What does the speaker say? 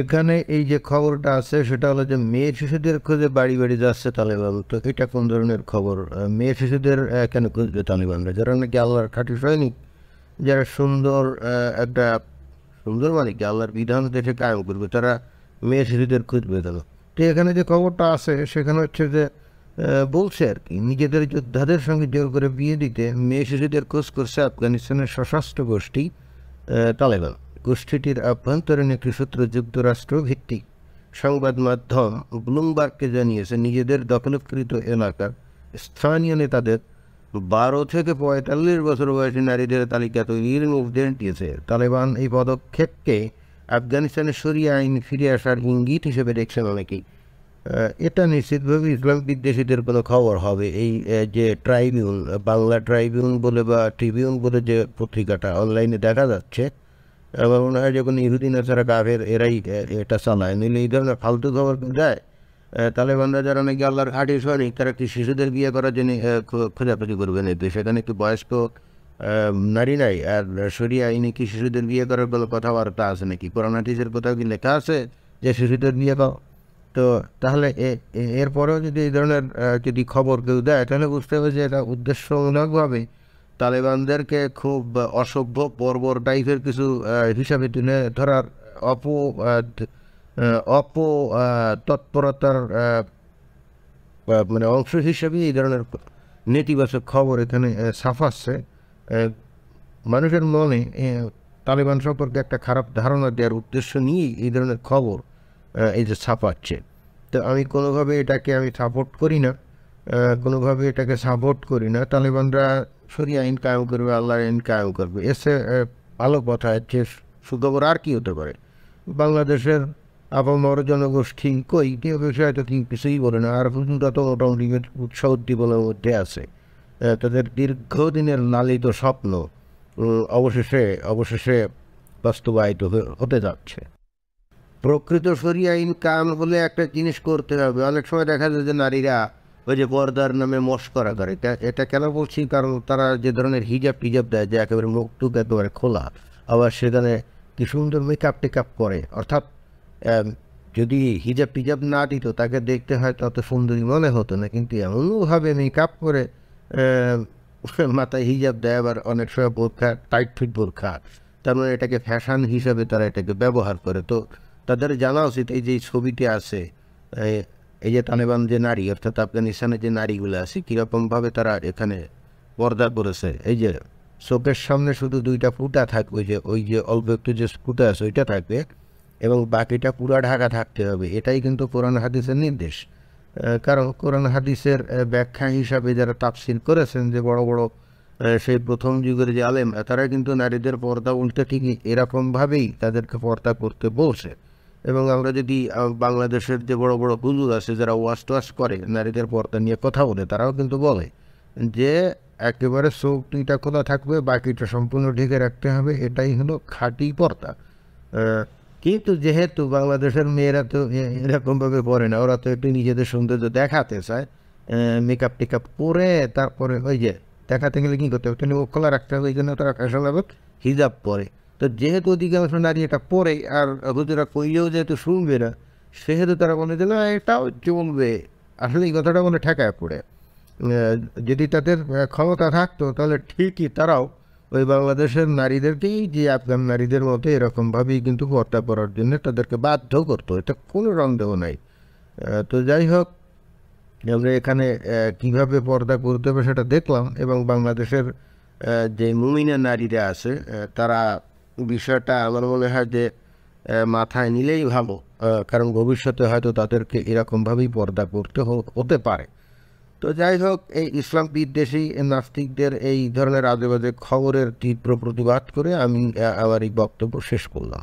এখানে এই যে খবরটা আছে সেটা হলো যে মেয়ে শিশুদের খোঁজে বাড়ি বাড়ি যাচ্ছে তালেবান। তো এটা কোন ধরনের খবর? মেয়ে শিশুদের কেন খুঁজবে তালেবানরা? যারা নাকি আল্লাহর খাঁটি সৈনিক, যারা সুন্দর একটা সুন্দর মানে কি আল্লাহর বিধান দেশে কায়েম করবে, তারা মেয়ে শিশুদের খুঁজবে কেন? তো এখানে যে খবরটা আছে সেখানে হচ্ছে যে বলছে আর কি, নিজেদের যোদ্ধাদের সঙ্গে জোর করে বিয়ে দিতে মেয়ে শিশুদের খোঁজ করছে আফগানিস্তানের সশস্ত্র গোষ্ঠী তালেবান। গোষ্ঠীটির আভ্যন্তরীণ একটি সূত্র যুক্তরাষ্ট্র ভিত্তিক সংবাদ মাধ্যম ব্লুমবার্গকে জানিয়েছে, নিজেদের দখলকৃত এলাকার স্থানীয় নেতাদের 12 থেকে 45 বছর বয়সী নারীদের তালিকা তৈরির নির্দেশ দিয়েছে। তালেবান এই পদক্ষেপকে আফগানিস্তানের শরিয়া আইন ফিরে আসার ইঙ্গিত হিসেবে দেখছেন অনেকেই। এটা নিশ্চিতভাবে ইসলাম বিদ্বেষীদের কোনো খবর হবে। এই যে ট্রাইবিউন, বাংলা ট্রাইবিউন বলে বা ট্রিবিউন বলে যে পত্রিকাটা অনলাইনে দেখা যাচ্ছে, আমার মনে হয় যখন ইহুদি নাসারা কাফের এরাই এটা চালায়, নইলে এই ধরনের ফালতু খবর দেয়। তালেবানরা যারা নাকি আল্লাহর খাঁটি সৈনিক, তারা একটি শিশুদের বিয়ে করার জন্য খোঁজাখুঁজি করবেন। এতে সেখানে একটু বয়স্ক নারী নাই, আর শরিয়া আইনে কি শিশুদের বিয়ে করার কোনো কথাবার্তা আছে নাকি? কোরআন হাদিসের কোথাও কি লেখা আছে যে শিশুদের বিয়ে কর? তো তাহলে এরপরেও যদি এই ধরনের যদি খবর কেউ দেয়, তাহলে বুঝতে হবে যে এটা উদ্দেশ্যমূলকভাবে তালেবানদেরকে খুব অসভ্য বর্বর টাইপের কিছু হিসাবে তুলে ধরার অপ অপ তৎপরতার মানে অংশ হিসেবে এই ধরনের নেতিবাচক খবর এখানে ছাপাচ্ছে। মানুষের মনে তালেবান সম্পর্কে একটা খারাপ ধারণা দেওয়ার উদ্দেশ্য নিয়েই এই ধরনের খবর এই যে ছাপাচ্ছে। তো আমি কোনোভাবে এটাকে আমি সাপোর্ট করি না, কোনোভাবে এটাকে সাপোর্ট করি না। তালেবানরা শরিয়া আইন কায়েম করবে, আল্লাহর আইন কায়েম করবে, এসে ভালো কথা। যে সুখবর আর কি হতে পারে? বাংলাদেশের আপামর জনগোষ্ঠী কই কেউ বিষয়ে তো কিছুই বলে না, আর হুজুরা তো মোটামুটি উৎসাহ উদ্দীপনার মধ্যে আছে। তাদের দীর্ঘদিনের লালিত স্বপ্ন অবশেষে অবশেষে বাস্তবায়িত হতে যাচ্ছে। প্রকৃত শরিয়া আইন কায়েম হলে একটা জিনিস করতে হবে। অনেক সময় দেখা যায় যে নারীরা ওই যে পর্দার নামে মশকরা করে। এটা কেন বলছি? কারণ তারা যে ধরনের হিজাব টিজাব দেয়, যে একেবারে মুখ টুক একেবারে খোলা, আবার সেখানে কি সুন্দর মেকআপ টেকআপ করে। অর্থাৎ যদি হিজাব টিজাব না দিত, তাকে দেখতে হয়তো অত সুন্দরী মনে হতো না, কিন্তু এমনভাবে মেকআপ করে মাথায় হিজাব দেয়, আবার অনেক সময় বোরখা, টাইট ফিট বোরখা, তার মানে এটাকে ফ্যাশন হিসাবে তারা এটাকে ব্যবহার করে। তো তাদের জানা উচিত এই যে ছবিতে আছে, এই যে তালেবান যে নারী, অর্থাৎ আফগানিস্তানের যে নারীগুলো আছে, কীরকমভাবে তারা এখানে পর্দা করেছে। এই যে চোখের সামনে শুধু 2টা ফুটা থাকবে, ওই যে অল্প একটু যে ফুটা আছে ওইটা থাকবে, এবং বাকিটা পুরা ঢাকা থাকতে হবে। এটাই কিন্তু কোরআন হাদিসের নির্দেশ। কারণ কোরআন হাদিসের ব্যাখ্যা হিসাবে যারা তাফসির করেছেন, যে বড় বড় সেই প্রথম যুগের যে আলেম, তারা কিন্তু নারীদের পর্দা উল্টে ঠিকই এরকমভাবেই তাদেরকে পর্দা করতে বলছে। এবং আমরা যদি বাংলাদেশের যে বড় বড় হুজুর আছে যারা ওয়াজ টোয়াজ করে নারীদের পর্দা নিয়ে কথা বলে, তারাও কিন্তু বলে যে একেবারে চোখ 2টা খোলা থাকবে, বাকিটা সম্পূর্ণ ঢেকে রাখতে হবে, এটাই হলো খাঁটি পর্দা। কিন্তু যেহেতু বাংলাদেশের মেয়েরা তো এরকমভাবে পড়ে না, ওরা তো একটু নিজেদের সৌন্দর্য দেখাতে চায়, মেকআপ টেকআপ করে তারপরে ওই যে দেখাতে গেলে কী করতে হবে, মুখ খোলা রাখতে হবে, এই জন্য তারা ফ্যাশনেবল হিজাব পরে। তো যেহেতু অধিকাংশ নারী এটা পরে, আর হুজুরা কইলেও যেহেতু শুনবে না, সেহেতু তারা বলে যে না এটাও চলবে। আসলে এই কথাটা মনে ঠেকায় পড়ে। যদি তাদের ক্ষমতা থাকতো, তাহলে ঠিকই তারাও ওই বাংলাদেশের নারীদেরকেই যে আফগান নারীদের মতো এরকমভাবেই কিন্তু পর্দা করার জন্য তাদেরকে বাধ্য করতো, এটা কোনো সন্দেহ নাই। তো যাই হোক, আমরা এখানে কীভাবে পর্দা করতে হবে সেটা দেখলাম, এবং বাংলাদেশের যে মুমিনা নারীরা আছে তারা বিষয়টা আমার মনে হয় যে মাথায় নিলেই ভালো, কারণ ভবিষ্যতে হয়তো তাদেরকে এরকমভাবেই পর্দা করতে হতে পারে। তো যাই হোক, এই ইসলাম বিদ্বেষী নাস্তিকদের এই ধরনের আজেবাজে খবরের তীব্র প্রতিবাদ করে আমি আমার এই বক্তব্য শেষ করলাম।